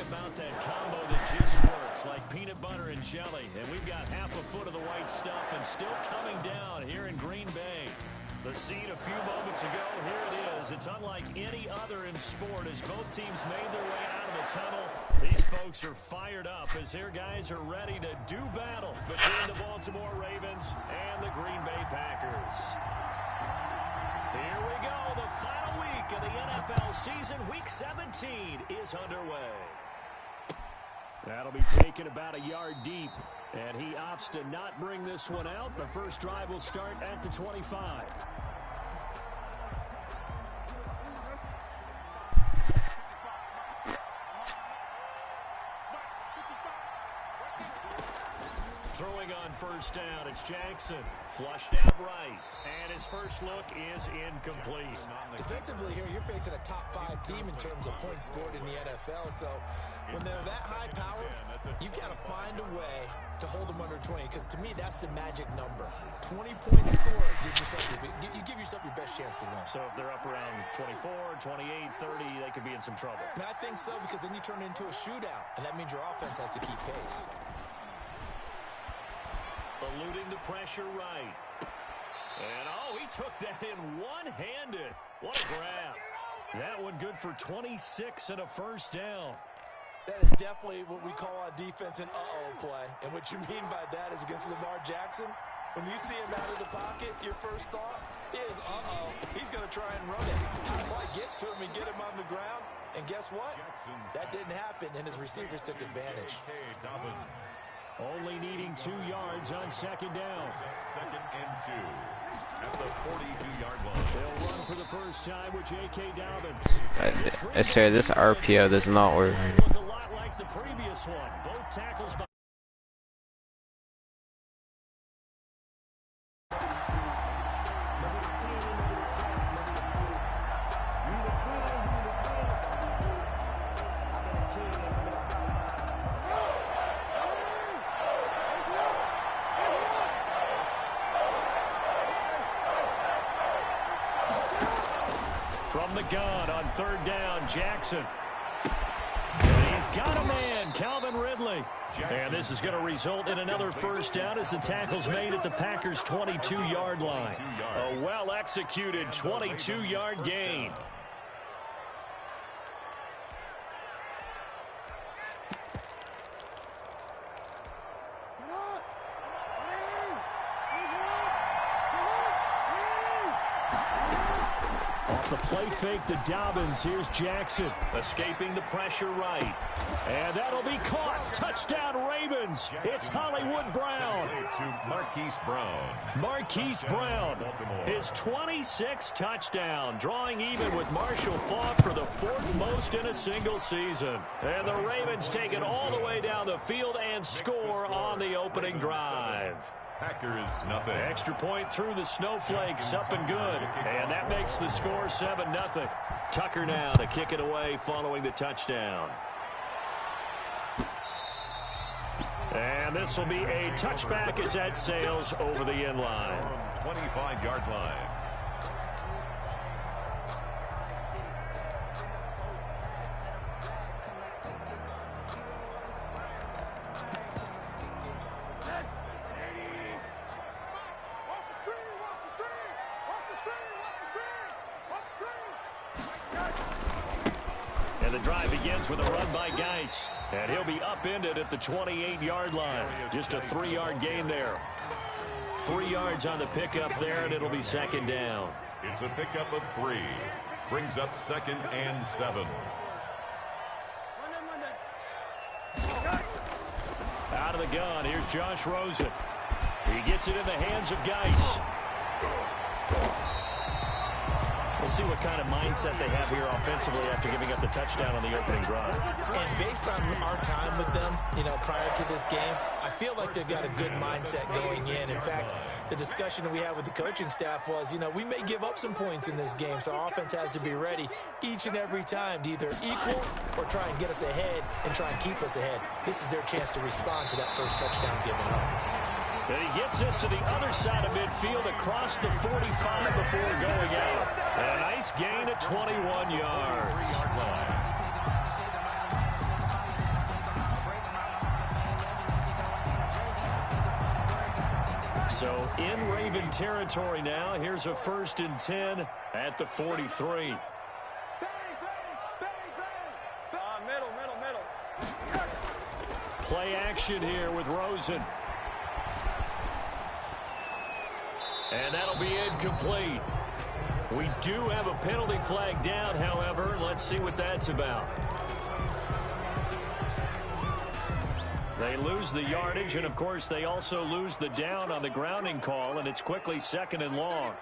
about that combo that just works, like peanut butter and jelly. And we've got half a foot of the white stuff and still coming down here in Green Bay. The scene a few moments ago, here it is. It's unlike any other in sport as both teams made their way out of the tunnel. These folks are fired up as their guys are ready to do battle between the Baltimore Ravens and the Green Bay Packers. Here we go. The final week of the NFL season, Week 17, is underway. That'll be taken about a yard deep, and he opts to not bring this one out. The first drive will start at the 25. Throwing on first down, it's Jackson. Flushed out right, and his first look is incomplete. Defensively here, you're facing a top-5 team in terms of points scored in the NFL, so when they're that high power, you've got to find a way to hold them under 20, because to me, that's the magic number. 20 points scored, you give yourself your best chance to win. So if they're up around 24, 28, 30, they could be in some trouble. And I think so, because then you turn it into a shootout, and that means your offense has to keep pace. Eluding the pressure right. And, he took that in one-handed. What a grab. That one good for 26 and a first down. That is definitely what we call on defense an uh-oh play. And what you mean by that is against Lamar Jackson, when you see him out of the pocket, your first thought is, he's going to try and run it. How do I get to him and get him on the ground? And guess what? That didn't happen, and his receivers took advantage. Only needing 2 yards on second down. Second and 2 at the 42-yard line. They'll run for the first time with J.K. Dobbins. I swear this RPO does not work. Look a lot like the previous one. Both tackles by from the gun on third down, Jackson. And he's got a man, Calvin Ridley. And this is going to result in another first down as the tackle's made at the Packers' 22-yard line. A well-executed 22-yard gain. The play fake to Dobbins. Here's Jackson escaping the pressure right. And that'll be caught. Touchdown Ravens. It's Hollywood Brown. To Marquise Brown. Marquise Brown. His 26th touchdown. Drawing even with Marshall Faulk for the 4th most in a single season. And the Ravens take it all the way down the field and score on the opening drive. Packers nothing. Extra point through the snowflakes, up and good. And that makes the score 7-0. Tucker now to kick it away following the touchdown. And this will be a touchback as that sails over the end line. 25-yard line. And the drive begins with a run by Geis. And he'll be upended at the 28-yard line. Just a 3-yard gain there. 3 yards on the pickup there, and it'll be second down. It's a pickup of 3. Brings up second and 7. Out of the gun, here's Josh Rosen. He gets it in the hands of Geis. We'll see what kind of mindset they have here offensively after giving up the touchdown on the opening drive. And based on our time with them, prior to this game, I feel like they've got a good mindset going in. In fact, the discussion that we had with the coaching staff was, we may give up some points in this game, so our offense has to be ready each and every time to either equal or try and get us ahead and try and keep us ahead. This is their chance to respond to that first touchdown given up. And he gets us to the other side of midfield across the 45 before going out. And a nice gain of 21 yards. So in Raven territory now. Here's a 1st and 10 at the 43. Play action here with Rosen. And that'll be incomplete. We do have a penalty flag down, however. Let's see what that's about. They lose the yardage, and, of course, they also lose the down on the grounding call, and it's quickly 2nd and long.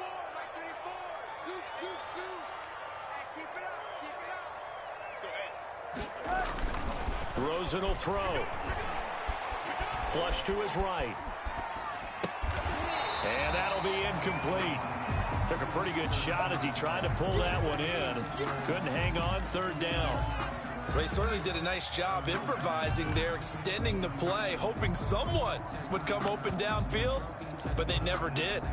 Rosen will throw. Flush to his right. And that'll be incomplete. Took a pretty good shot as he tried to pull that one in. Couldn't hang on, 3rd down. They certainly did a nice job improvising there, extending the play, hoping someone would come open downfield, but they never did.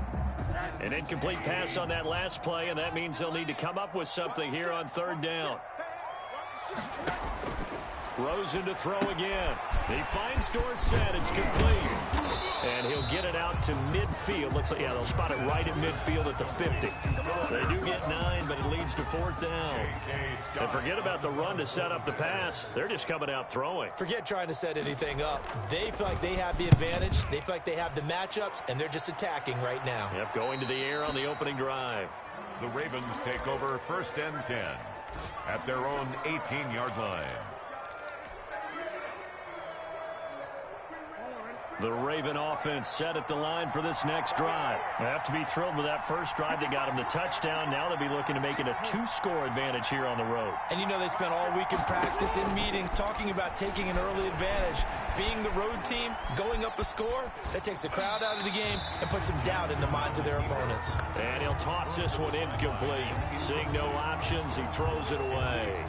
An incomplete pass on that last play, and that means they'll need to come up with something here on 3rd down. Rosen to throw again. He finds Dorsett. It's complete. And he'll get it out to midfield. Looks like, yeah, they'll spot it right at midfield at the 50. They do get 9, but it leads to 4th down. And forget about the run to set up the pass. They're just coming out throwing. Forget trying to set anything up. They feel like they have the advantage. They feel like they have the matchups, and they're just attacking right now. Yep, going to the air on the opening drive. The Ravens take over 1st and 10 at their own 18-yard line. The Raven offense set at the line for this next drive. They have to be thrilled with that first drive. They got him the touchdown. Now they'll be looking to make it a 2-score advantage here on the road. And you know they spent all week in practice, in meetings, talking about taking an early advantage. Being the road team, going up a score, that takes the crowd out of the game and puts some doubt in the minds of their opponents. And he'll toss this one incomplete. Seeing no options, he throws it away.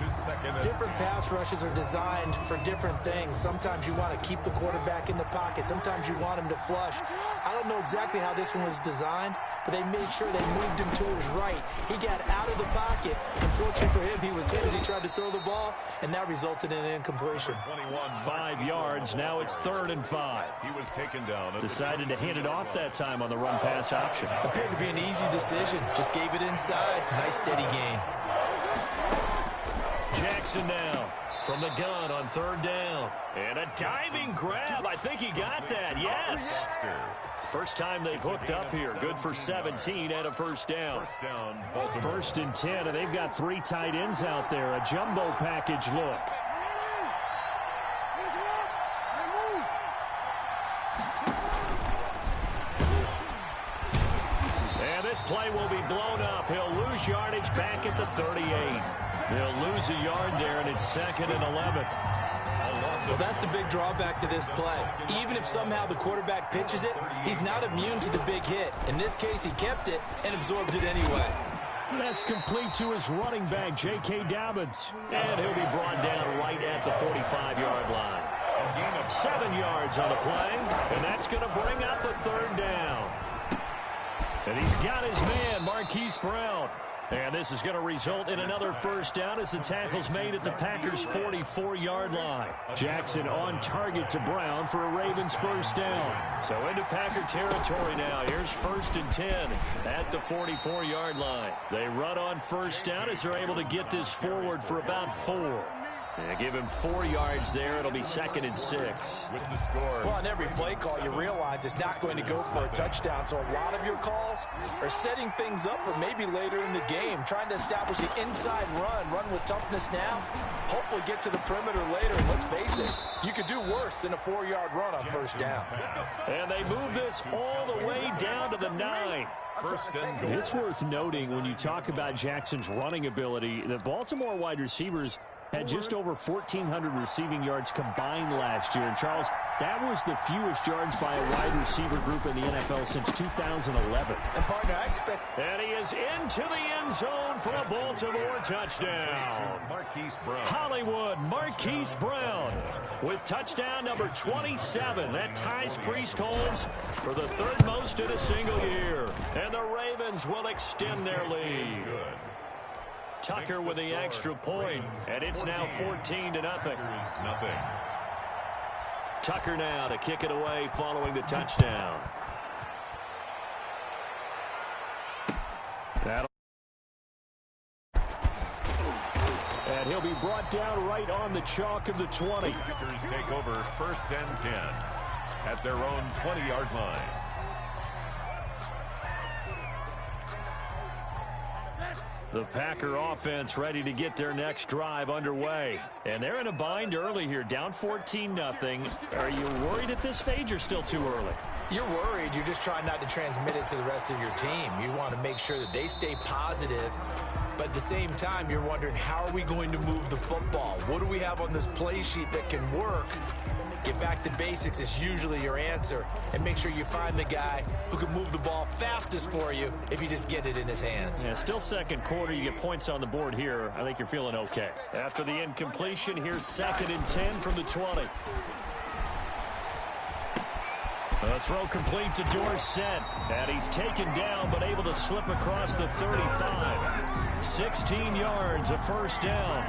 Different pass rushes are designed for different things. Sometimes you want to keep the quarterback in the pocket. Sometimes you want him to flush. I don't know exactly how this one was designed, but they made sure they moved him to his right. He got out of the pocket. Unfortunately for him, he was hit as he tried to throw the ball, and that resulted in an incompletion. 5 yards. Now it's 3rd and 5. He was taken down. Decided to hand it off that time on the run-pass option. Appeared to be an easy decision. Just gave it inside. Nice steady gain. Jackson now from the gun on 3rd down. And a diving grab. I think he got that. Yes. First time they've hooked up here. Good for 17 and a 1st down. 1st and 10, and they've got 3 tight ends out there. A jumbo package look. And this play will be blown up. He'll lose yardage back at the 38. They'll lose a yard there, and it's 2nd and 11. Well, that's the big drawback to this play. Even if somehow the quarterback pitches it, he's not immune to the big hit. In this case, he kept it and absorbed it anyway. That's complete to his running back, J.K. Dobbins. And he'll be brought down right at the 45-yard line. 7 yards on the play, and that's going to bring up a 3rd down. And he's got his man, Marquise Brown. And this is going to result in another 1st down as the tackle's made at the Packers' 44-yard line. Jackson on target to Brown for a Ravens 1st down. So into Packer territory now. Here's 1st and 10 at the 44-yard line. They run on 1st down as they're able to get this forward for about 4. And give him 4 yards there. It'll be 2nd and 6. With the score. Well, on every play call, you realize it's not going to go for a touchdown. So a lot of your calls are setting things up for maybe later in the game, trying to establish the inside run with toughness now, hopefully get to the perimeter later. And let's face it, you could do worse than a 4-yard run on 1st down. And they move this all the way down to the 9. 1st and goal. It's worth noting when you talk about Jackson's running ability, the Baltimore wide receivers had just over 1,400 receiving yards combined last year. And, Charles, that was the fewest yards by a wide receiver group in the NFL since 2011. And, partner, I expect... And he is into the end zone for a Baltimore touchdown. Marquise Brown. Hollywood Marquise Brown with touchdown number 27. That ties Priest Holmes for the 3rd most in a single year. And the Ravens will extend their lead. Tucker with the extra point, and it's now 14-0. Tucker now to kick it away following the touchdown. And he'll be brought down right on the chalk of the 20. Packers take over 1st and 10 at their own 20-yard line. The Packer offense ready to get their next drive underway. And they're in a bind early here, down 14-0. Are you worried at this stage or still too early? You're worried. You're just trying not to transmit it to the rest of your team. You want to make sure that they stay positive. But at the same time, you're wondering, how are we going to move the football? What do we have on this play sheet that can work? Get back to basics is usually your answer. And make sure you find the guy who can move the ball fastest for you if you just get it in his hands. Yeah, still second quarter. You get points on the board here. I think you're feeling okay. After the incompletion, here's 2nd and 10 from the 20. The throw complete to Dorsett. And he's taken down but able to slip across the 35. 16 yards, a first down.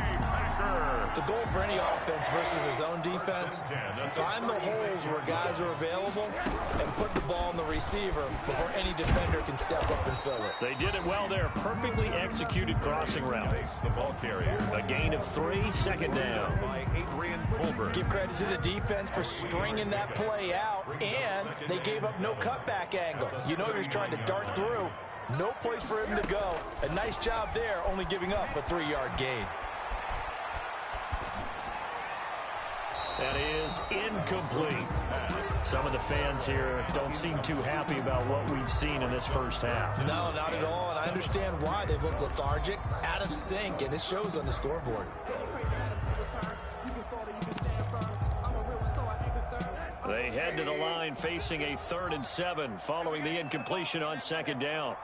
The goal for any offense versus his own defense, find the holes where guys are available and put the ball in the receiver before any defender can step up and fill it. They did it well there. Perfectly executed crossing route. The ball carrier. A gain of 3, 2nd down. By Adrian Colbert. Give credit to the defense for stringing that play out, and they gave up no cutback angle. You know he was trying to dart through. No place for him to go. A nice job there, only giving up a 3-yard gain. That is incomplete. Some of the fans here don't seem too happy about what we've seen in this first half. No, not at all, and I understand why. They've looked lethargic, out of sync, and it shows on the scoreboard. They head to the line facing a 3rd and 7 following the incompletion on 2nd down.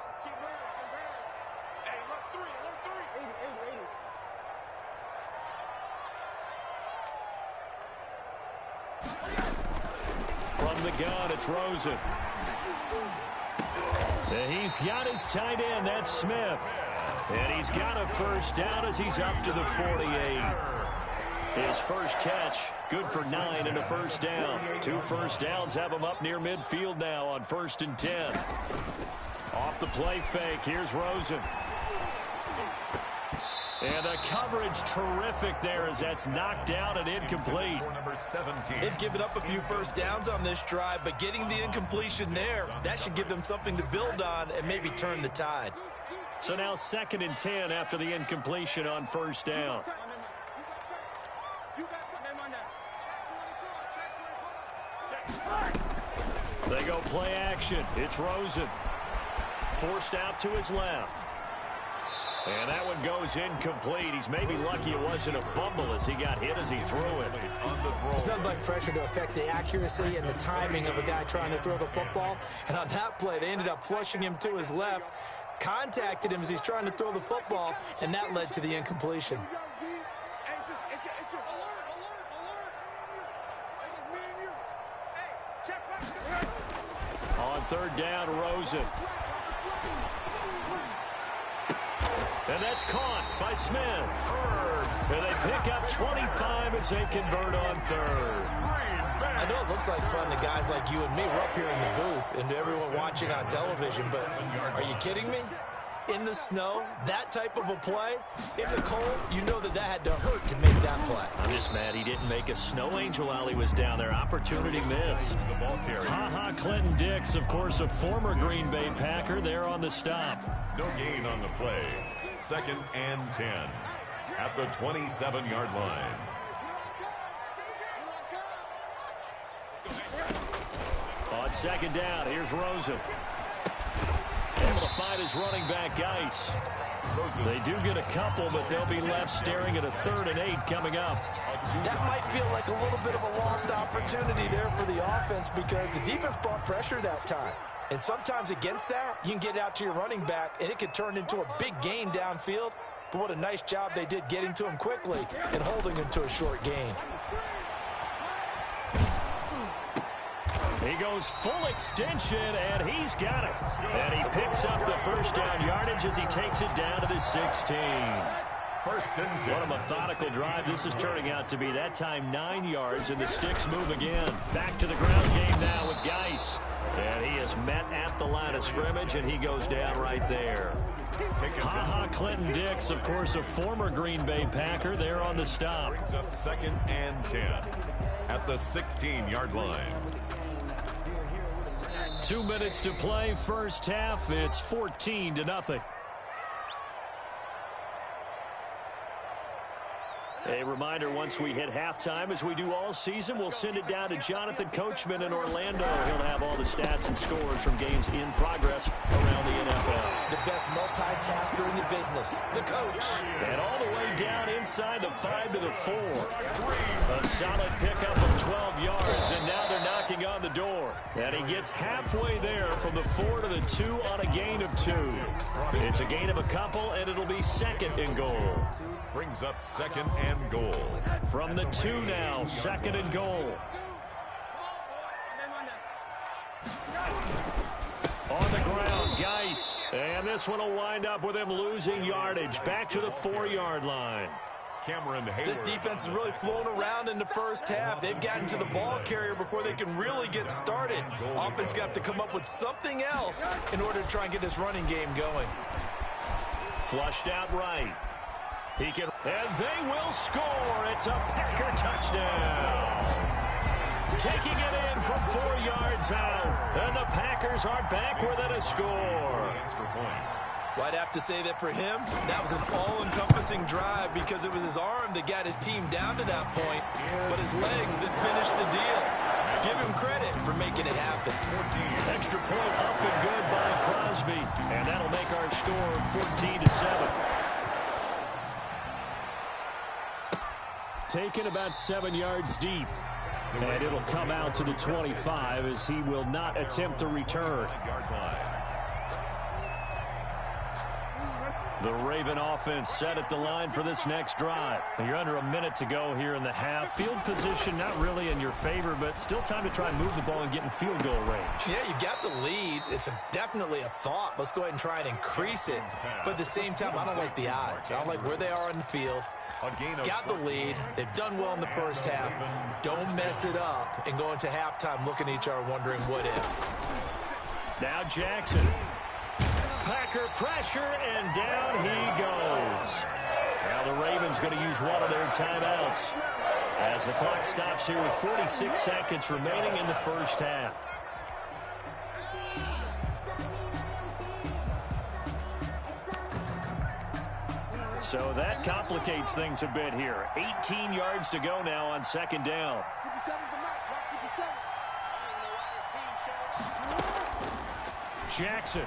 From the gun, it's Rosen. And he's got his tight end, that's Smith. And he's got a first down as he's up to the 48. His first catch, good for 9 and a first down. 2 first downs have him up near midfield now on 1st and 10. Off the play fake, here's Rosen. And the coverage terrific there as that's knocked down and incomplete. Number 17. They've given up a few first downs on this drive, but getting the incompletion there, that should give them something to build on and maybe turn the tide. So now 2nd and 10 after the incompletion on 1st down. They go play action. It's Rosen. Forced out to his left. And that one goes incomplete. He's maybe lucky it wasn't a fumble as he got hit as he threw it. It's nothing like pressure to affect the accuracy and the timing of a guy trying to throw the football. And on that play, they ended up flushing him to his left, contacted him as he's trying to throw the football, and that led to the incompletion. On 3rd down, Rosen. And that's caught by Smith. And they pick up 25 as they convert on 3rd. I know it looks like fun to guys like you and me. We're up here in the booth and to everyone watching on television, but are you kidding me? In the snow, that type of a play, in the cold, you know that had to hurt to make that play. I'm just mad he didn't make a snow angel while he was down there. Opportunity missed. The ball carrier. Clinton Dix, of course, a former Green Bay Packer, there on the stop. No gain on the play. 2nd and 10 at the 27-yard line. On 2nd down, here's Rosen. Able to find his running back, Geis. They do get a couple, but they'll be left staring at a 3rd and 8 coming up. That might feel like a little bit of a lost opportunity there for the offense because the defense brought pressure that time. And sometimes against that, you can get out to your running back, and it could turn into a big gain downfield. But what a nice job they did getting to him quickly and holding him to a short gain. He goes full extension, and he's got it. And he picks up the first down yardage as he takes it down to the 16. 1st and 10. What a methodical drive this is turning out to be. That time 9 yards, and the sticks move again. Back to the ground game now with Geis. And he is met at the line of scrimmage, and he goes down right there. Ha-ha Clinton-Dix, of course, a former Green Bay Packer there on the stop. Brings up 2nd and 10 at the 16-yard line. 2 minutes to play, first half. It's 14-0. A reminder, once we hit halftime, as we do all season, we'll send it down to Jonathan Coachman in Orlando. He'll have all the stats and scores from games in progress around the NFL. The best multitasker in the business, the coach. And all the way down inside the 5 to the 4. A solid pickup of 12 yards, and now they're knocking on the door. And he gets halfway there from the 4 to the 2 on a gain of 2. It's a gain of a couple, and it'll be 2nd and goal. Brings up 2nd and goal. From the 2 now, 2nd and goal. On the ground, Geis. And this one will wind up with him losing yardage. Back to the 4-yard line. Cameron Hayward. This defense has really flown around in the first half. They've gotten to the ball carrier before they can really get started. Offense got to come up with something else in order to try and get this running game going. Flushed out right. He can, and they will score. It's a Packer touchdown. Taking it in from 4 yards out. And the Packers are back within a score. Extra point. Well, I'd have to say that for him, that was an all-encompassing drive because it was his arm that got his team down to that point, but his legs that finished the deal. Give him credit for making it happen. 14. Extra point up and good by Crosby. And that'll make our score 14-7. Taken about 7 yards deep. And it'll come out to the 25 as he will not attempt a return. The Raven offense set at the line for this next drive. You're under a minute to go here in the half. Field position not really in your favor, but still time to try and move the ball and get in field goal range. Yeah, you got the lead. It's definitely a thought. Let's go ahead and try and increase it. But at the same time, I don't like the odds. I don't like where they are on the field. Got the lead. They've done well in the first half. Don't mess it up and go into halftime looking at each other wondering what if. Now Jackson. Packer pressure, and down he goes. Now the Ravens going to use one of their timeouts as the clock stops here with 46 seconds remaining in the first half. So that complicates things a bit here. 18 yards to go now on 2nd down. Jackson.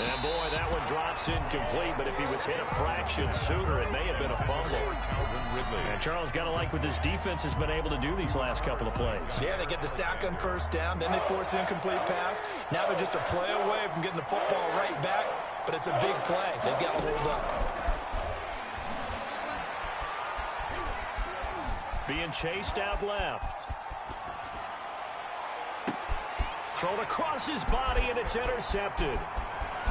And boy, that one drops incomplete, but if he was hit a fraction sooner, it may have been a fumble. And Charles, got to like what this defense has been able to do these last couple of plays. Yeah, they get the sack on 1st down, then they force an incomplete pass. Now they're just a play away from getting the football right back, but it's a big play. They've got to hold up. Being chased out left. Thrown across his body, and it's intercepted.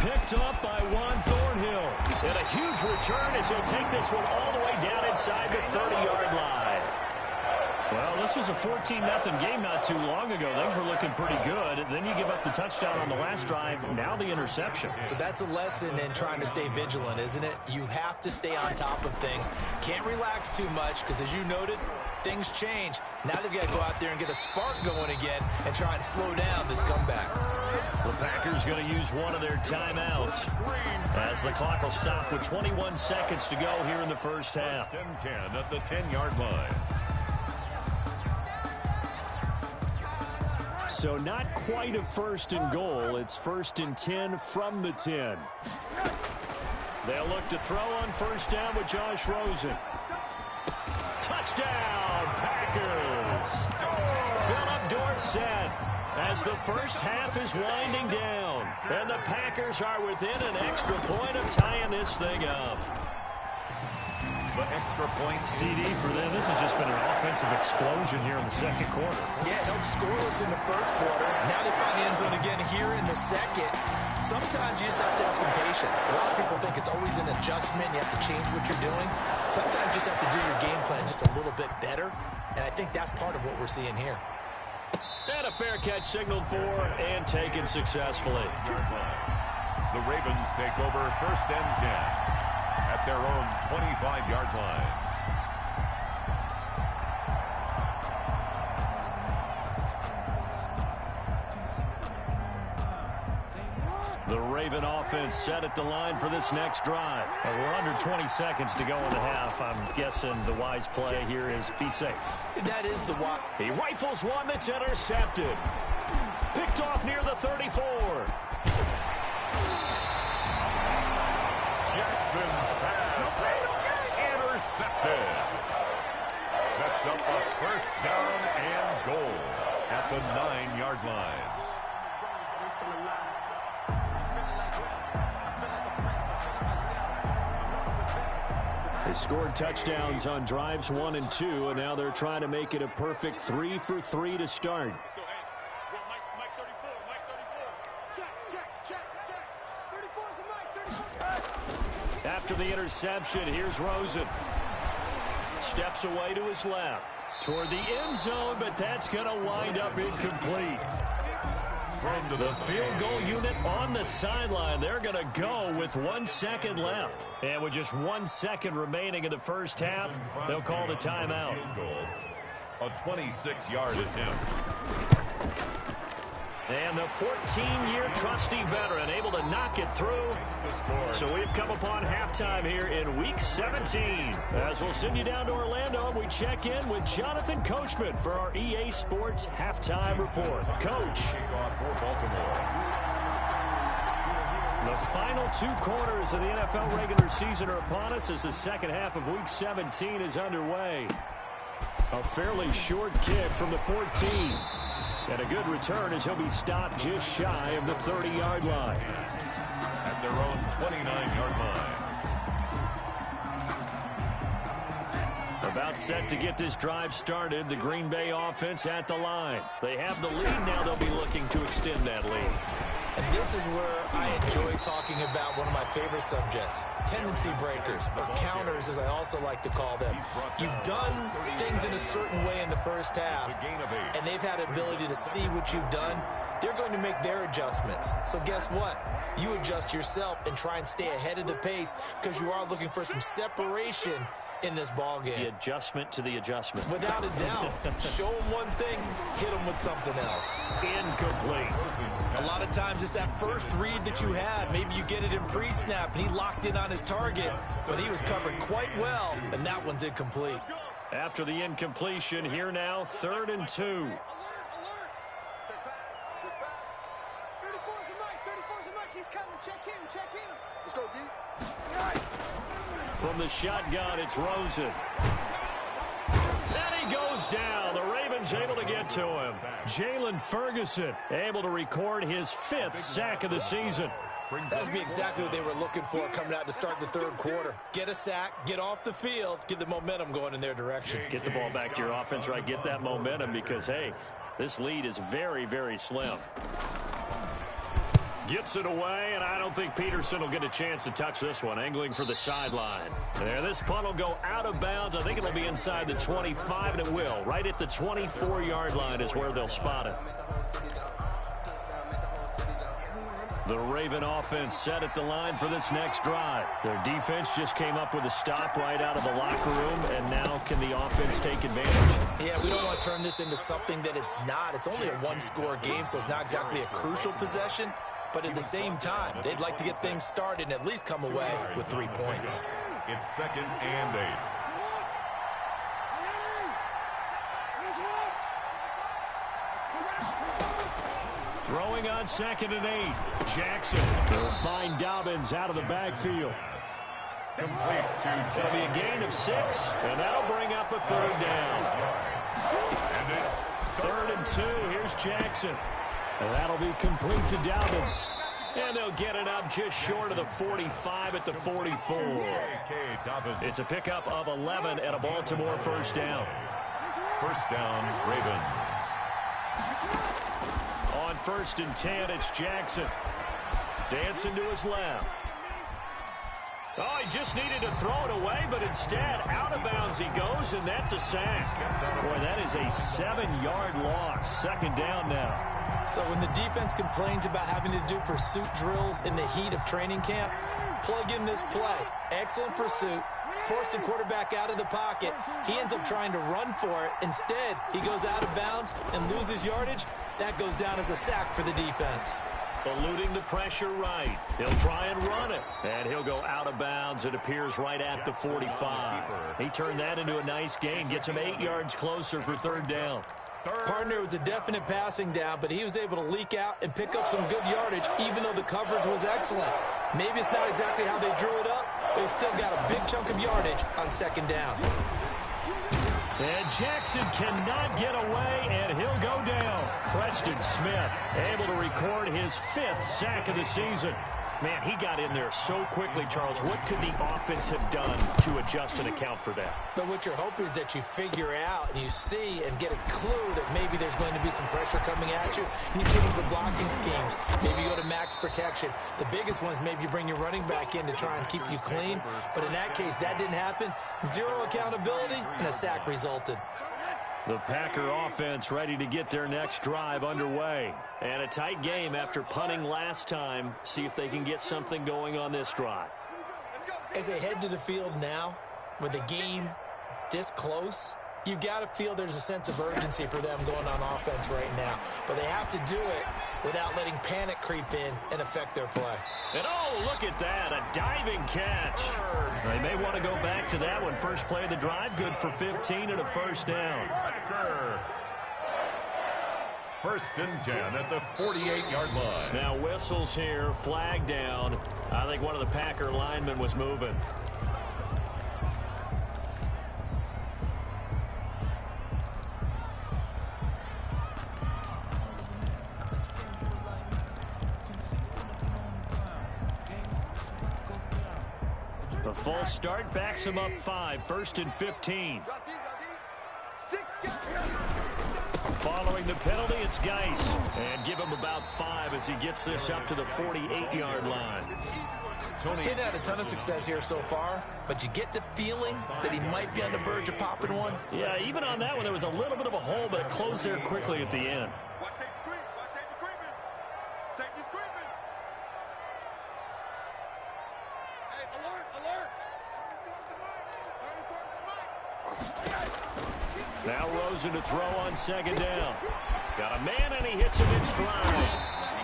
Picked up by Juan Thornhill. And a huge return as he'll take this one all the way down inside the 30-yard line. Well, this was a 14-0 game not too long ago. Things were looking pretty good. Then you give up the touchdown on the last drive. Now the interception. So that's a lesson in trying to stay vigilant, isn't it? You have to stay on top of things. Can't relax too much because, as you noted, things change. Now they've got to go out there and get a spark going again and try and slow down this comeback. The Packers going to use one of their timeouts as the clock will stop with 21 seconds to go here in the first half. 1st and 10 at the 10-yard line. So not quite a 1st and goal. It's 1st and 10 from the 10. They'll look to throw on 1st down with Josh Rosen. Touchdown, Packers. Philip Dorsett as the first half is winding down. And the Packers are within an extra point of tying this thing up. The extra point. CD for them. This has just been an offensive explosion here in the 2nd quarter. Yeah, held scoreless in the 1st quarter. Now they find the end zone again here in the 2nd. Sometimes you just have to have some patience. A lot of people think it's always an adjustment. You have to change what you're doing. Sometimes you just have to do your game plan just a little bit better. And I think that's part of what we're seeing here. And a fair catch signaled for and taken successfully. The Ravens take over 1st and 10 at their own 25-yard line. The Raven offense set at the line for this next drive. We're under 20 seconds to go in the half. I'm guessing the wise play here is be safe. That is the wise. He rifles one that's intercepted. Picked off near the 34. Jackson's pass intercepted. Sets up a 1st down and goal at the 9-yard line. They scored touchdowns on drives 1 and 2, and now they're trying to make it a perfect 3 for 3 to start. After the interception, here's Rosen. Steps away to his left. Toward the end zone, but that's going to wind up incomplete. The field goal unit on the sideline. They're going to go with 1 second left. And with just 1 second remaining in the first half, they'll call the timeout. A 26-yard attempt. And the 14-year trusty veteran able to knock it through. So we've come upon halftime here in Week 17. As we'll send you down to Orlando, we check in with Jonathan Coachman for our EA Sports Halftime Report. Coach. The final 2 quarters of the NFL regular season are upon us as the second half of Week 17 is underway. A fairly short kick from the 14. And a good return as he'll be stopped just shy of the 30-yard line. At their own 29-yard line. About set to get this drive started, the Green Bay offense at the line. They have the lead now. They'll be looking to extend that lead. And this is where I enjoy talking about one of my favorite subjects, tendency breakers, or counters as I also like to call them. You've done things in a certain way in the first half, and they've had ability to see what you've done. They're going to make their adjustments. So guess what? You adjust yourself and try and stay ahead of the pace because you are looking for some separation in this ball game. The adjustment to the adjustment. Without a doubt. Show them one thing, hit them with something else. Incomplete. A lot of times it's that first read that you had. Maybe you get it in pre-snap and he locked in on his target, but he was covered quite well, and that one's incomplete. After the incompletion, here now, 3rd and 2. Let's go, D. From the shotgun, it's Rosen. And he goes down. The Ravens able to get to him. Jalen Ferguson able to record his 5th sack of the season. That would be exactly what they were looking for coming out to start the 3rd quarter. Get a sack, get off the field, get the momentum going in their direction. Get the ball back to your offense, right? Get that momentum because, hey, this lead is very, very slim. Gets it away, and I don't think Peterson will get a chance to touch this one. Angling for the sideline. There, this punt will go out of bounds. I think it'll be inside the 25, and it will. Right at the 24-yard line is where they'll spot it. The Raven offense set at the line for this next drive. Their defense just came up with a stop right out of the locker room, and now can the offense take advantage? Yeah, we don't want to turn this into something that it's not. It's only a 1-score game, so it's not exactly a crucial possession. But at the same time, they'd like to get things started and at least come away with 3 points. It's 2nd and 8. Throwing on 2nd and 8. Jackson will find Dobbins out of the backfield. Complete to It'll be a gain of 6, and that'll bring up a 3rd down. And it's 3rd and 2. Here's Jackson. And that'll be complete to Dobbins. And they'll get it up just short of the 45 at the 44. It's a pickup of 11 and a Baltimore 1st down. 1st down, Ravens. On 1st and 10, it's Jackson. Dancing to his left. Oh, he just needed to throw it away, but instead, out of bounds he goes, and that's a sack. Boy, that is a 7-yard loss. Second down now. So when the defense complains about having to do pursuit drills in the heat of training camp, plug in this play. Excellent pursuit. Force the quarterback out of the pocket. He ends up trying to run for it. Instead, he goes out of bounds and loses yardage. That goes down as a sack for the defense. Eluding the pressure right. He'll try and run it. And he'll go out of bounds. It appears right at the 45. He turned that into a nice gain. Gets him 8 yards closer for third down. Partner was a definite passing down, but he was able to leak out and pick up some good yardage, even though the coverage was excellent. Maybe it's not exactly how they drew it up, but he still got a big chunk of yardage on second down. And Jackson cannot get away, and he'll go down. Preston Smith able to record his 5th sack of the season. Man, he got in there so quickly, Charles. What could the offense have done to adjust and account for that? But what you're hoping is that you figure out and you see and get a clue that maybe there's going to be some pressure coming at you, and you change the blocking schemes. Maybe you go to max protection. The biggest one is maybe you bring your running back in to try and keep you clean. But in that case, that didn't happen. Zero accountability, and a sack resulted. The Packer offense ready to get their next drive underway. And a tight game after punting last time. See if they can get something going on this drive. As they head to the field now, with the game this close, you've got to feel there's a sense of urgency for them going on offense right now. But they have to do it without letting panic creep in and affect their play. And oh, look at that, a diving catch. They may want to go back to that one. First play of the drive, good for 15 and a first down. First and 10 at the 48-yard line. Now whistles here, flag down. I think one of the Packer linemen was moving. The false start backs him up 5, first and 15. Following the penalty, it's Geis. And give him about 5 as he gets this up to the 48-yard line. He's had a ton of success here so far, but you get the feeling that he might be on the verge of popping one. Yeah, even on that one, there was a little bit of a hole, but it closed there quickly at the end. Now Rosen to throw on second down. Got a man, and he hits him in stride.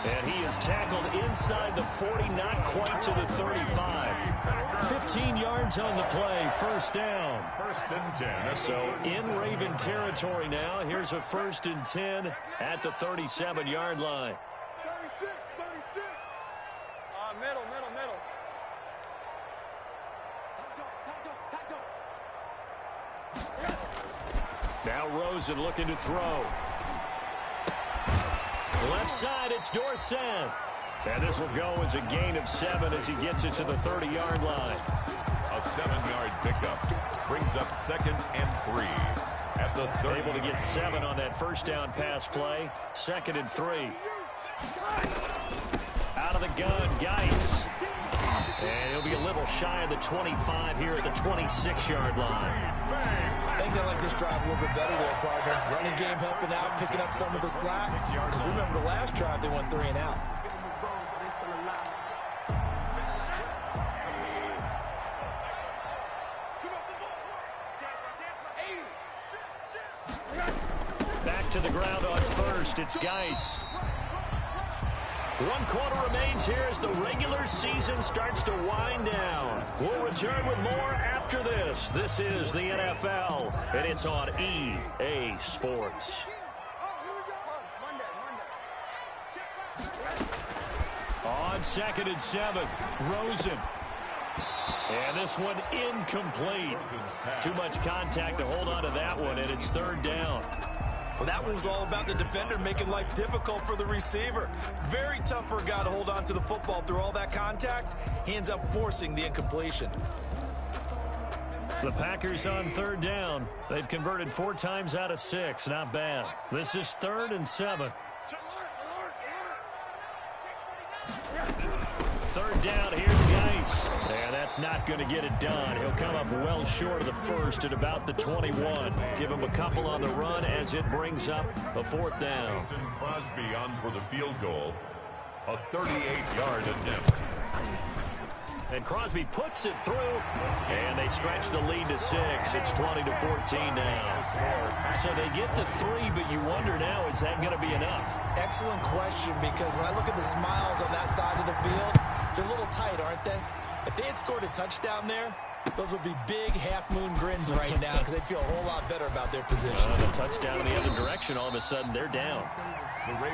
And he is tackled inside the 40, not quite to the 35. 15 yards on the play, first down. First and 10. So in Raven territory now. Here's a first and 10 at the 37-yard line. 36. Middle. Now Rosen looking to throw. Left side, it's Dorsett. And this will go as a gain of 7 as he gets it to the 30-yard line. A 7-yard pickup brings up second and 3 at the 30. Able to get 7 on that first down pass play. Second and 3. Out of the gun, Geis. And he'll be a little shy of the 25 here at the 26-yard line. I think they like this drive a little bit better there, partner. Running game helping out, picking up some of the slack. Because remember the last drive, they went 3 and out. Back to the ground on first. It's Geis. 1 quarter remains here as the regular season starts to wind down. We'll return with more after this. This is the NFL, and it's on EA Sports. On second and 7, Rosen. And this one incomplete. Too much contact to hold on to that one, and it's third down. Well, that one was all about the defender making life difficult for the receiver. Very tough for a guy to hold on to the football through all that contact. He ends up forcing the incompletion. The Packers on third down. They've converted 4 times out of 6. Not bad. This is third and 7. Third down, here's Geis. And that's not going to get it done. He'll come up well short of the first at about the 21. Give him a couple on the run as it brings up a fourth down. Mason Crosby on for the field goal. A 38-yard attempt. And Crosby puts it through, and they stretch the lead to 6. It's 20-14 now. So they get to 3, but you wonder now, is that going to be enough? Excellent question, because when I look at the smiles on that side of the field, they're a little tight, aren't they? If they had scored a touchdown there, those would be big half-moon grins right now because they'd feel a whole lot better about their position. The touchdown in the other direction, all of a sudden, they're down.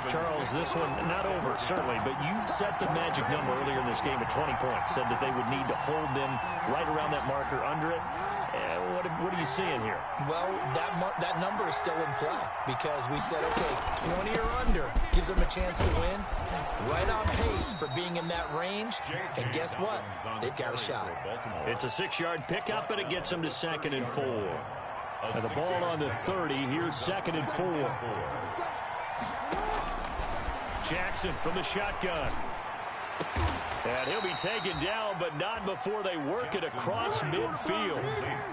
Charles, this one not over, certainly, but you set the magic number earlier in this game at 20 points, said that they would need to hold them right around that marker under it. What are you seeing here? Well, that number is still in play because we said, okay, 20 or under gives them a chance to win. Right on pace for being in that range. And guess what? They've got a shot. It's a 6-yard pickup, but it gets them to 2nd and 4. And the ball on the 30. Here's 2nd and 4. Jackson from the shotgun. And he'll be taken down, but not before they work it across midfield.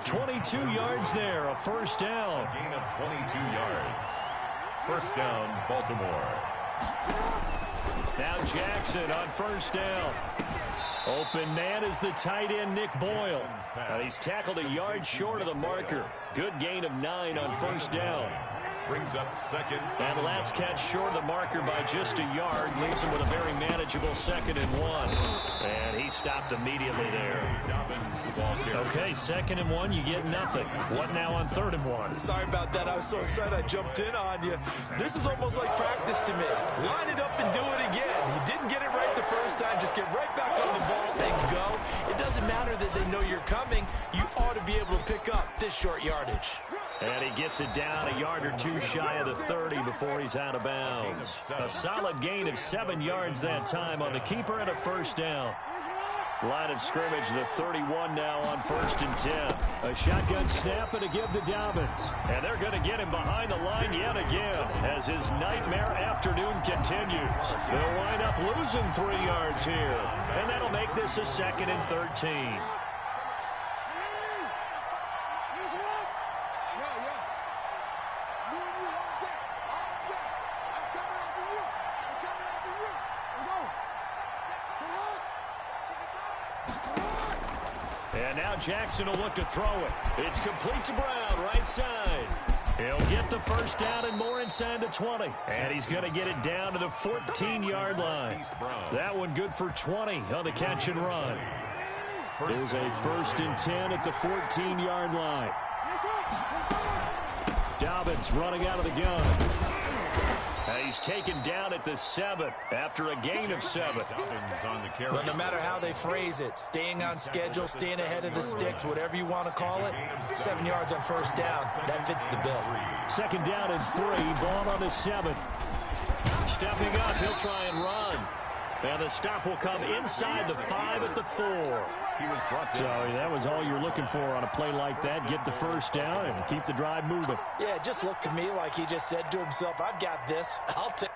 22 yards there, a first down. Gain of 22 yards. First down, Baltimore. Now Jackson on first down. Open man is the tight end, Nick Boyle. And he's tackled a yard short of the marker. Good gain of 9 on first down. Brings up 2nd. And last catch short of the marker by just a yard. Leaves him with a very manageable 2nd and 1. And he stopped immediately there. Okay, 2nd and 1, you get nothing. What now on 3rd and 1? Sorry about that. I was so excited I jumped in on you. This is almost like practice to me. Line it up and do it again. You didn't get it right the first time. Just get right back on the ball and go. It doesn't matter that they know you're coming. You ought to be able to pick up this short yardage. And he gets it down a yard or 2 shy of the 30 before he's out of bounds. A solid gain of 7 yards that time on the keeper and a first down. Line of scrimmage, the 31 now on 1st and 10. A shotgun snap and a give to Dobbins. And they're going to get him behind the line yet again as his nightmare afternoon continues. They'll wind up losing 3 yards here. And that'll make this a 2nd and 13. And now Jackson will look to throw it. It's complete to Brown, right side. He'll get the first down and more inside the 20. And he's going to get it down to the 14-yard line. That one good for 20 on the catch and run. It is a 1st and 10 at the 14-yard line. Dobbins running out of the gun. And he's taken down at the 7 after a gain of 7. Well, no matter how they phrase it, staying on schedule, staying ahead of the sticks, whatever you want to call it, 7 yards on first down, that fits the bill. 2nd down and 3, ball on the 7. Stepping up, he'll try and run. And the stop will come inside the 5 at the 4. So that was all you're looking for on a play like that. Get the first down and keep the drive moving. Yeah, it just looked to me like he just said to himself, I've got this. I'll take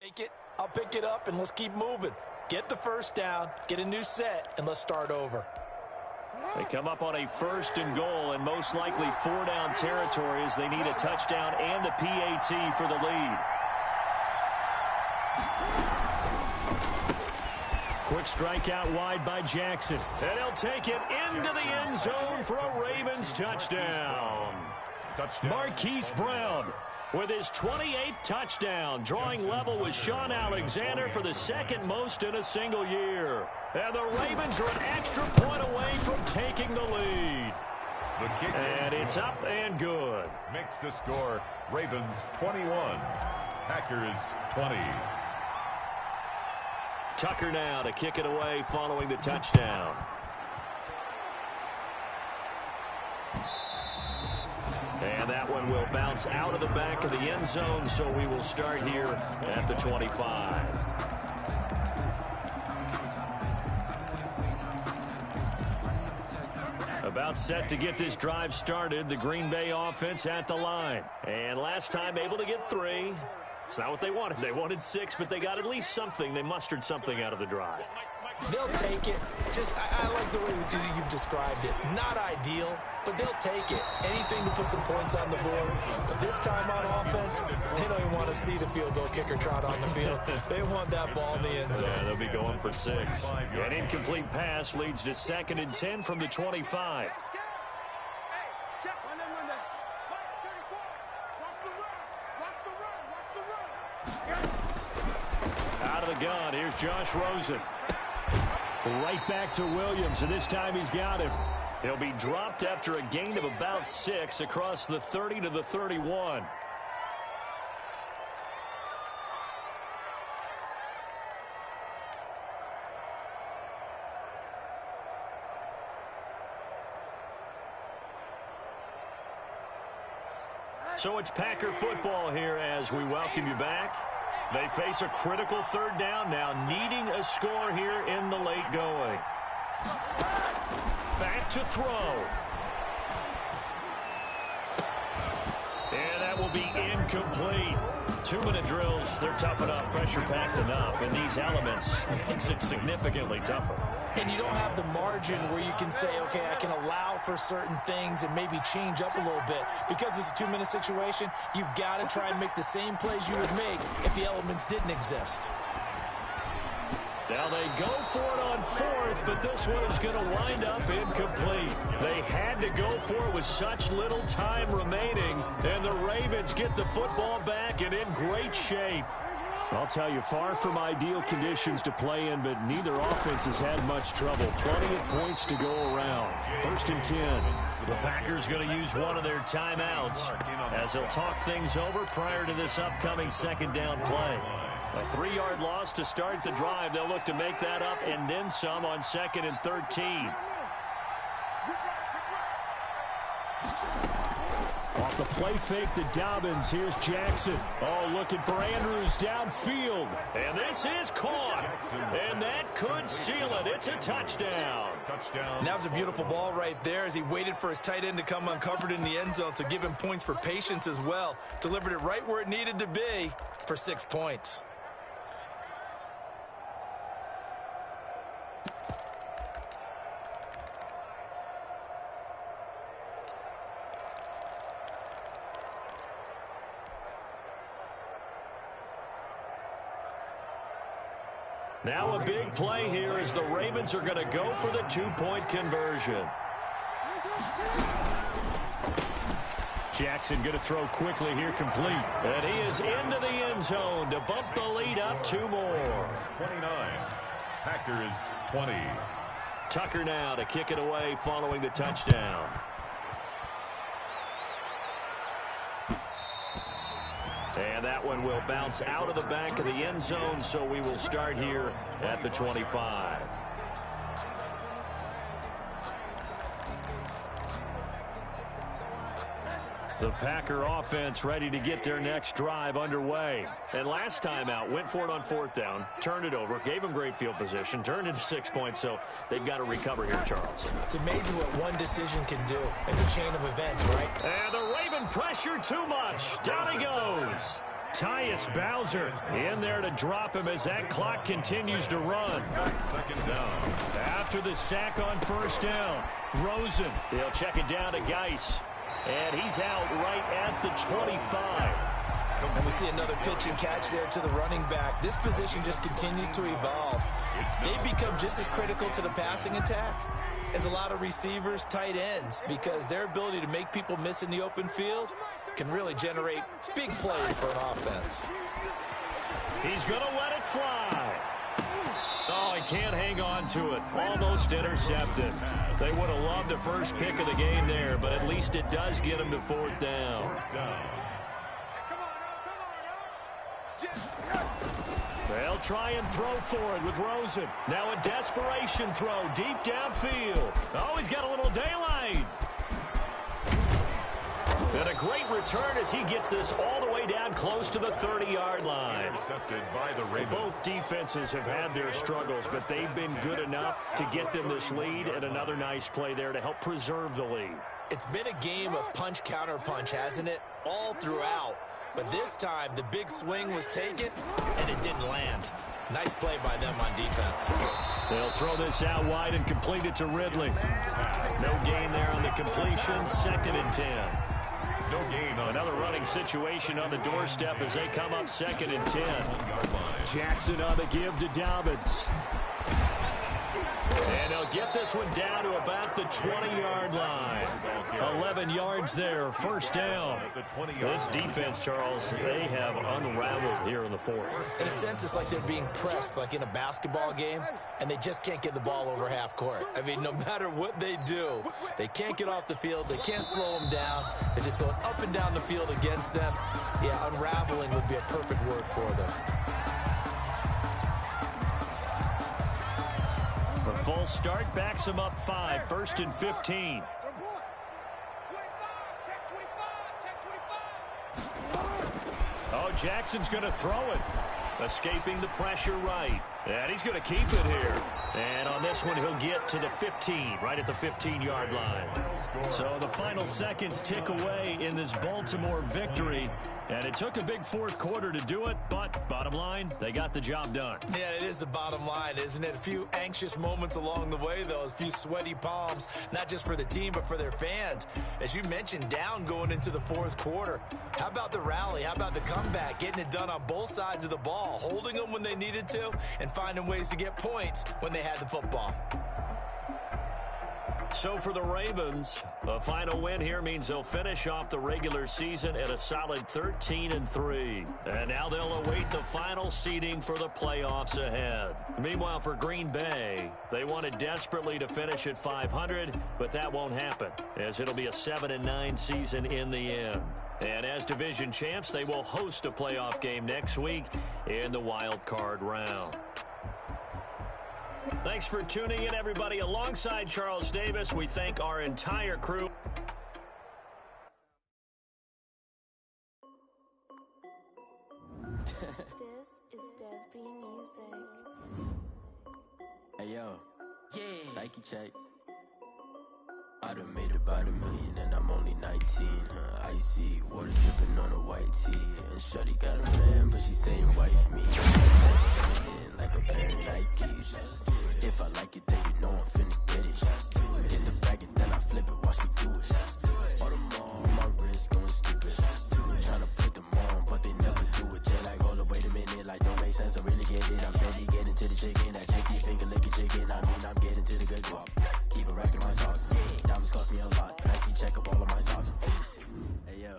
Take it, I'll pick it up, and let's keep moving. Get the first down, get a new set, and let's start over. They come up on a 1st and goal, and most likely 4-down territory as they need a touchdown and the PAT for the lead. Quick strike out wide by Jackson. And he'll take it into the end zone for a Ravens touchdown. Marquise Brown with his 28th touchdown, drawing level with Sean Alexander for the 2nd most in a single year. And the Ravens are an extra point away from taking the lead. The kick and it's up and good. Makes the score Ravens 21, Packers 20. Tucker now to kick it away following the touchdown. And that one will bounce out of the back of the end zone, so we will start here at the 25. About set to get this drive started, the Green Bay offense at the line. And last time able to get 3. It's not what they wanted. They wanted 6, but they got at least something. They mustered something out of the drive. They'll take it. I like the way you've described it. Not ideal, but they'll take it. Anything to put some points on the board. But this time on offense, they don't even want to see the field goal kicker trot on the field. They want that ball in the end zone. Yeah, they'll be going for 6. An incomplete pass leads to 2nd and 10 from the 25. Out of the gun, here's Josh Rosen. Right back to Williams, and this time he's got him. He'll be dropped after a gain of about 6 across the 30 to the 31. So it's Packer football here as we welcome you back. They face a critical 3rd down now, needing a score here in the late going. Back to throw. And that will be incomplete. 2-minute drills, they're tough enough, pressure-packed enough, and these elements makes it significantly tougher. And you don't have the margin where you can say, okay, I can allow for certain things and maybe change up a little bit. Because it's a 2-minute situation, you've got to try and make the same plays you would make if the elements didn't exist. Now they go for it on 4th, but this one is going to wind up incomplete. They had to go for it with such little time remaining, and the Ravens get the football back and in great shape. I'll tell you, far from ideal conditions to play in, but neither offense has had much trouble. Plenty of points to go around. 1st and 10. The Packers going to use one of their timeouts as they'll talk things over prior to this upcoming 2nd down play. A 3-yard loss to start the drive. They'll look to make that up and then some on 2nd and 13. Off the play fake to Dobbins. Here's Jackson. Oh, looking for Andrews downfield. And this is caught. And that could seal it. It's a touchdown. And that was a beautiful ball right there as he waited for his tight end to come uncovered in the end zone. So give him points for patience as well. Delivered it right where it needed to be for 6 points. Now a big play here as the Ravens are going to go for the 2-point conversion. Jackson going to throw quickly here, complete. And he is into the end zone to bump the lead up 2 more. 29, Packers 20. Tucker now to kick it away following the touchdown. And that one will bounce out of the back of the end zone, so we will start here at the 25. The Packer offense ready to get their next drive underway. And last time out, went for it on 4th down, turned it over, gave them great field position, turned into 6 points, so they've got to recover here, Charles. It's amazing what one decision can do in the chain of events, right? And the Raven pressure too much. Down he goes. Tyus Bowser in there to drop him as that clock continues to run. Second down. After the sack on first down, Rosen, he'll check it down to Geis. And he's out right at the 25. And we see another pitch and catch there to the running back. This position just continues to evolve. They become just as critical to the passing attack as a lot of receivers, tight ends, because their ability to make people miss in the open field can really generate big plays for an offense. He's going to let it fly. Oh, he can't hang on to it. Almost intercepted. They would have loved the first pick of the game there, but at least it does get him to fourth down. They'll try and throw for it with Rosen. Now a desperation throw deep downfield. Oh, he's got a little daylight. And a great return as he gets this all the way down close to the 30-yard line. Intercepted by the Ravens. Both defenses have had their struggles, but they've been good enough to get them this lead, and another nice play there to help preserve the lead. It's been a game of punch-counter-punch, hasn't it? All throughout. But this time, the big swing was taken, and it didn't land. Nice play by them on defense. They'll throw this out wide and complete it to Ridley. No gain there on the completion. 2nd and 10. No gain on another running situation on the doorstep as they come up 2nd and 10. Jackson on the give to Dobbins. And they'll get this one down to about the 20-yard line. 11 yards there, first down. This defense, Charles, they have unraveled here in the fourth. In a sense, it's like they're being pressed, like in a basketball game, and they just can't get the ball over half court. I mean, no matter what they do, they can't get off the field. They can't slow them down. They're just going up and down the field against them. Yeah, unraveling would be a perfect word for them. A full start backs them up 5, 1st and 15. Oh, Jackson's going to throw it. Escaping the pressure right. And he's going to keep it here. And on this one, he'll get to the 15, right at the 15-yard line. So the final seconds tick away in this Baltimore victory. And it took a big fourth quarter to do it, but bottom line, they got the job done. Yeah, it is the bottom line, isn't it? A few anxious moments along the way, though. A few sweaty palms, not just for the team, but for their fans. As you mentioned, down going into the fourth quarter. How about the rally? How about the comeback? Getting it done on both sides of the ball, holding them when they needed to, and finding ways to get points when they had the football. So for the Ravens, a final win here means they'll finish off the regular season at a solid 13-3. And now they'll await the final seeding for the playoffs ahead. Meanwhile, for Green Bay, they wanted desperately to finish at 500, but that won't happen, as it'll be a 7-9 season in the end. And as division champs, they will host a playoff game next week in the wild card round. Thanks for tuning in, everybody. Alongside Charles Davis, we thank our entire crew. This is Dev B Music. Hey yo, yeah, Nike check. I done made about $1 million and I'm only 19. Icy water dripping on a white tee, and shorty got a man, but she saying wife me. Like a pair of Nikes. If I like it, then you know I'm finna get it. Hit the bag and then I flip it, watch me do it. All them on my wrist going stupid. Tryna put them on, but they never do it. Just like, hold up, wait a minute, like don't make sense, don't really get it. I'm steady getting to the chicken, that chicky finger licking chicken. I mean, I'm getting to the good guap. Keep a rack in my sauce. Diamonds cost me a lot. Nike check up all of my stocks. Hey yo,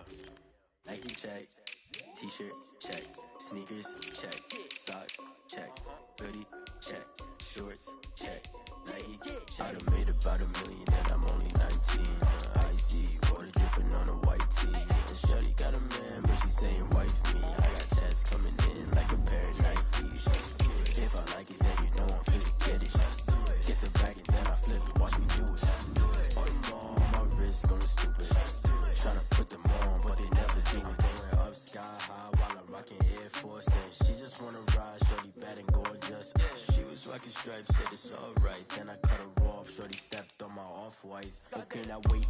Nike check. T-shirt check. Sneakers check. Socks check. Hoodie check. Shorts check. Nike check. I done made about $1 million and I'm only 19. Icy water dripping on a white tee, and shorty got a man, but she saying wife me. I got checks coming in like a pair of Nikes. If I like it, then you know I'm finna get it. Get the bag and then I flip it, watch me do it. All them on my wrist going stupid. Tryna put them on, but they never do it. Going up sky high while I'm rocking Air Force. She just wanna ride, shorty bad and gorgeous. She was rocking stripes, said it's alright. Then I cut her off, shorty stepped on my off-whites. Okay, now wait.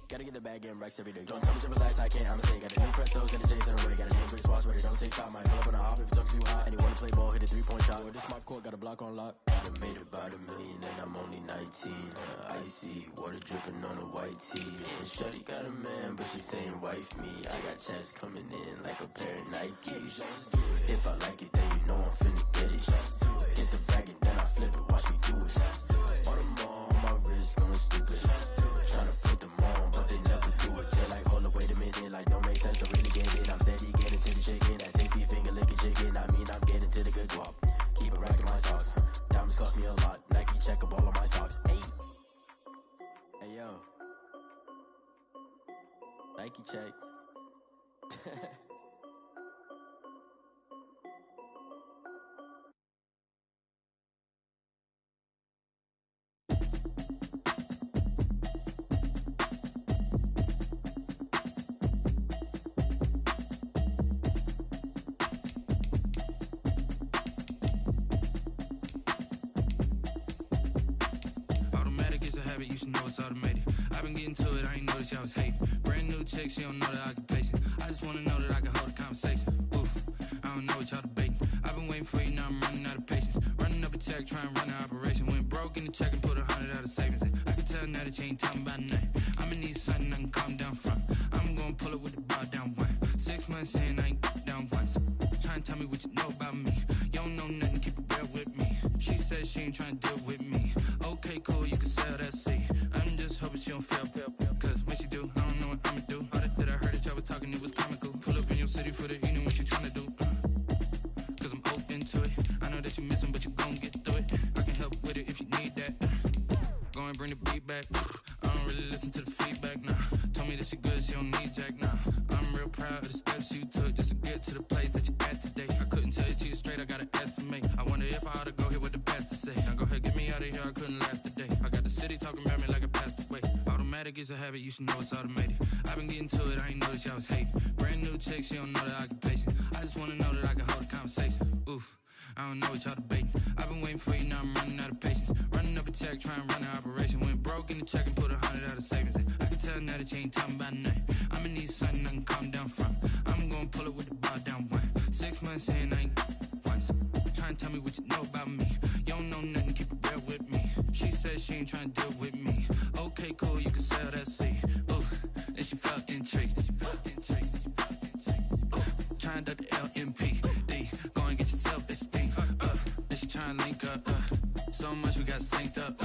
Gotta get the bag and racks every day. Don't tell me to relax, I can't, I'ma say. Got a new Prestos and the J's in the way. Got a new Grace Walls ready, don't take time. Might pull up on the hop if it's talking too hot. And you wanna play ball, hit a 3-point shot. Boy, this my court, got a block on lock. I done made about $1 million and I'm only 19. Icy, water dripping on a white tee. And shorty got a man, but she saying wife me. I got checks coming in like a pair of Nikes. If I like it, then you know I'm finna get it. Get the bag and then I flip it, watch me do it. On the mall, my wrist going stupid. Tryna put them on, but they never do it. They're like, hold up, wait a minute, like don't make sense to really get it. I'm steady getting to the chicken, that tasty finger licking chicken. I mean, I'm getting to the good guap. Keep a rack in my socks. Diamonds cost me a lot. Nike check up all of my socks. Hey yo, Nike check. You should know it's automated. I've been getting to it, I ain't noticed y'all was hating. Brand new chick, she don't know the occupation. I just wanna know that I can hold a conversation. Oof, I don't know what y'all debating. I've been waiting for you, now I'm running out of patience. Running up a check, trying to run an operation. Went broke in the check and put 100 out of savings in. I can tell now that you ain't talking about nothing. I'ma need something I can calm down from. I'm gonna pull it with the bar down one. 6 months in, I ain't down once. Trying to tell me what you know about me. You don't know nothing, keep it real with me. She said she ain't trying to deal with me. Okay, cool, you can sell that seat. I'm just hoping she don't fail. Cause when she do, I don't know what I'ma do. All that I heard that y'all was talking, it was comical. Pull up in your city for the evening, what you tryna do? Cause I'm open to it. I know that you missing, but you gon' get through it. I can help with it if you need that. Go and bring the beat back. I don't really listen to the feedback, nah. Told me that she good, she don't need jack, nah. I'm real proud of the steps you took just to get to the place that you at today. I couldn't tell you to you straight, I gotta estimate. I wonder if I ought to go here with the best to say. Now go ahead, get me out of here, I couldn't last a day. I got the city talking about me like I passed away. Automatic is a habit, you should know it's automated. I've been getting to it, I ain't noticed y'all was hating. Brand new chick, she don't know the occupation. I just wanna know that I can hold a conversation. Oof, I don't know what y'all debating. I've been waiting for you, now I'm running out of patience. Running up a check, trying to run an operation. Went broke in the check and put 100 out of savings in. I can tell now that you ain't talking about nothing. I'ma need something I can calm down from. I'm gonna pull it with the bar down one. 6 months in, I ain't once. Trying to tell me what you know about me. You don't know nothing, keep it real with me. She said she ain't trying to deal with me. Okay, cool, you can sell that seat. Ooh, and she felt intrigued. Trying to duck the LMP. Go and get your self-esteem. And she trying to link up. So much we got synced up.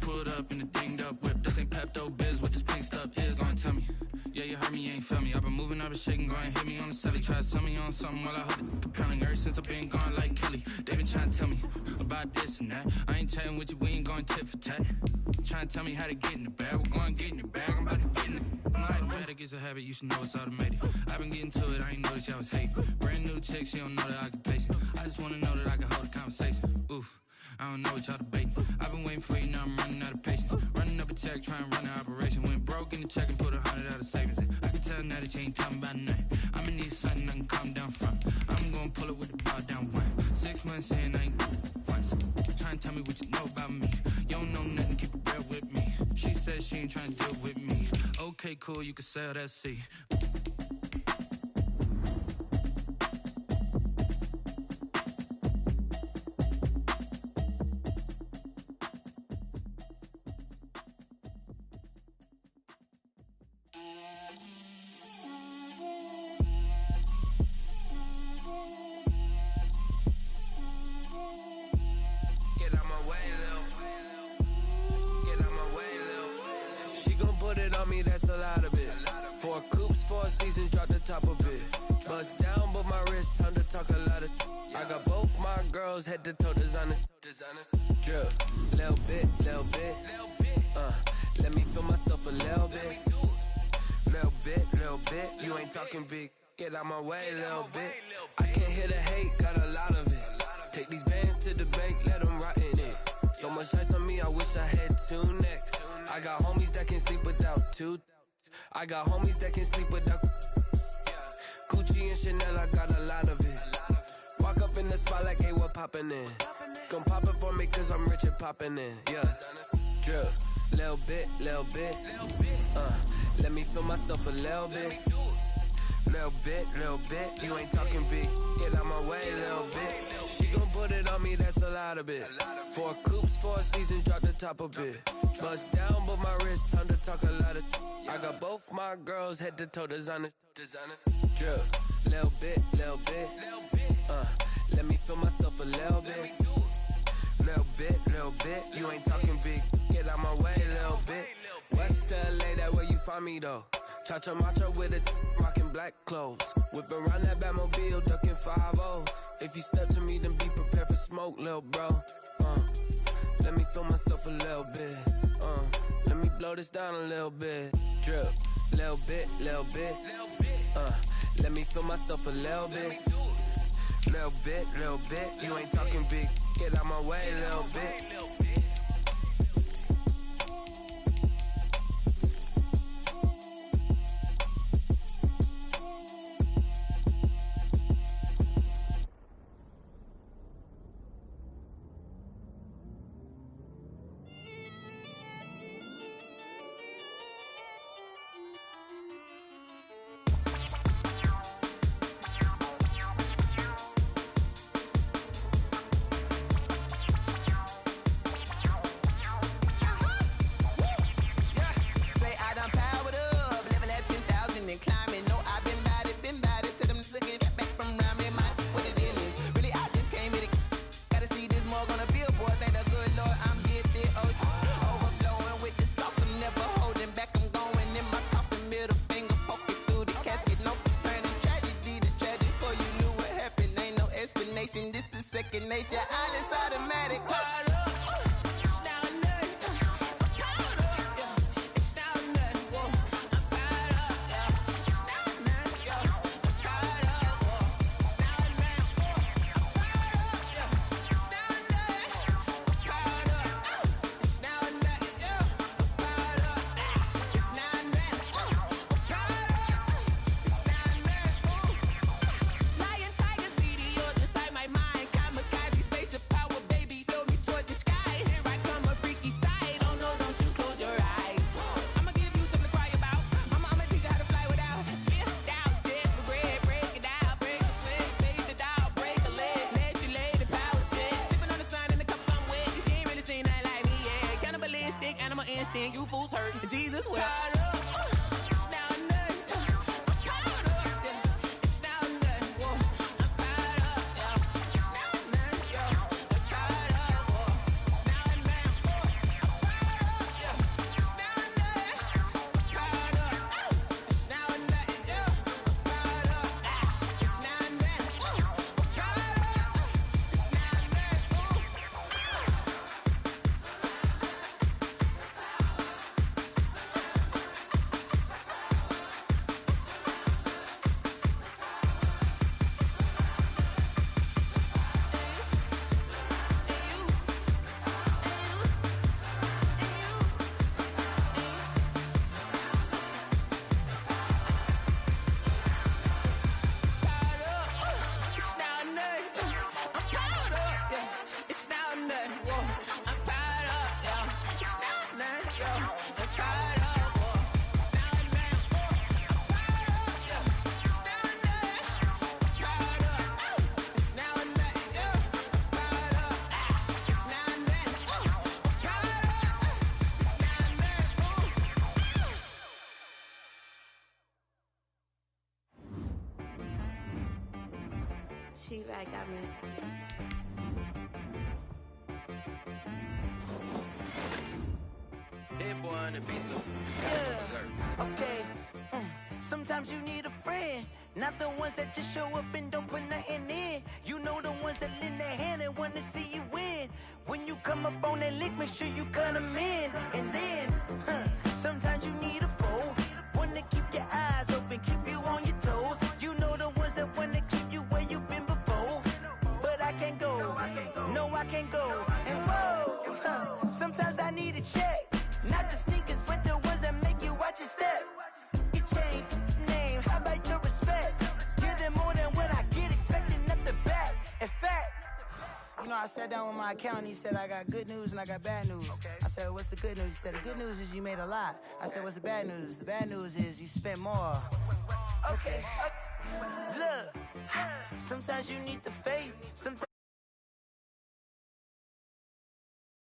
Pulled up in the dinged up whip. This ain't Pepto-Biz, what this pink stuff is. Gonna tell me. Yeah, you heard me, you ain't felt me. I've been moving, I've been shaking, go and hit me on the celly. Try to sell me on something while I hold it compelling. Ever since I've been gone like Kelly, they been trying to tell me about this and that. I ain't chatting with you, we ain't going tit for tat. Trying to tell me how to get in the bag. We're going to get in the bag, I'm about to get in it. Automatic is a habit, you should know it's automated. I've been getting to it, I ain't noticed y'all was hating. Brand new chick, she don't know the occupation. I just wanna know that I can hold a conversation. Oof, I don't know what y'all debating. I've been waiting for you, now I'm running out of patience. Running up a check, trying to run an operation. Went broke in the check and put 100 out of savings in. I can tell now that you ain't talking about nothing. I'ma need something I can calm down from. I'm gonna pull it with the bar down one. 6 months in, I ain't once. Trying to tell me what you know about me. You don't know nothing, keep it real with me. She said she ain't trying to deal with me. Okay, cool, you can sell that seat. Head to toe designer. Drip, little bit. Let me feel myself a little bit. You ain't talking big. Get out my way, little bit. I can't hear the hate, got a lot of it. Take these bands to the bank, let them rot in it. So much ice on me, I wish I had 2 necks. I got homies that can sleep without 2. I got homies that can sleep without Gucci and Chanel, I got a lot of it. Walk up in the spot like, hey, what poppin' in? Gon' pop it for me cause I'm rich and poppin' in, yeah. Drip, Little bit. Let me feel myself a little bit. Little bit. You ain't talking big. Get out my way, little bit. She gon' put it on me, that's a lot of bit. 4 coops, 4 seasons, drop the top a bit. Bust down, but my wrist, time to talk a lot of. I got both my girls, head to toe designer. Drip, little bit. Let me feel myself a little bit. Little bit. You ain't talking big. Get out my way, little bit. West LA, that where you find me though. Cha-cha matcha with a rockin' black clothes. Whip around that Batmobile, ducking 5-0. If you step to me, then be prepared for smoke, little bro. Let me feel myself a little bit. Let me blow this down a little bit. Drip, little bit. Let me feel myself a little bit. Little bit. You ain't talking big. Get out my way, little bit. She-Rag got me. Hit boy on the beat, so okay. Sometimes you need a friend, not the ones that just show up and don't put nothing in. You know the ones that lend their hand and want to see you win. When you come up on that lick, make sure you cut them in. And then, sometimes you need a foe, one to keep your eyes open, keep you on your toes. You know the ones that want to keep you where you've been before. But I can't go, no I can't go. And whoa, sometimes I need a check, not the sneakers, but the ones that make you watch your step. You change name, how about your respect? Give them more than what I get, expecting nothing back. In fact, you know, I sat down with my accountant, he said I got good news and I got bad news. I said said, what's the good news? He said, the good news is you made a lot. I said, what's the bad news? The bad news is you spent more. Okay. Look, sometimes you need the faith. Sometimes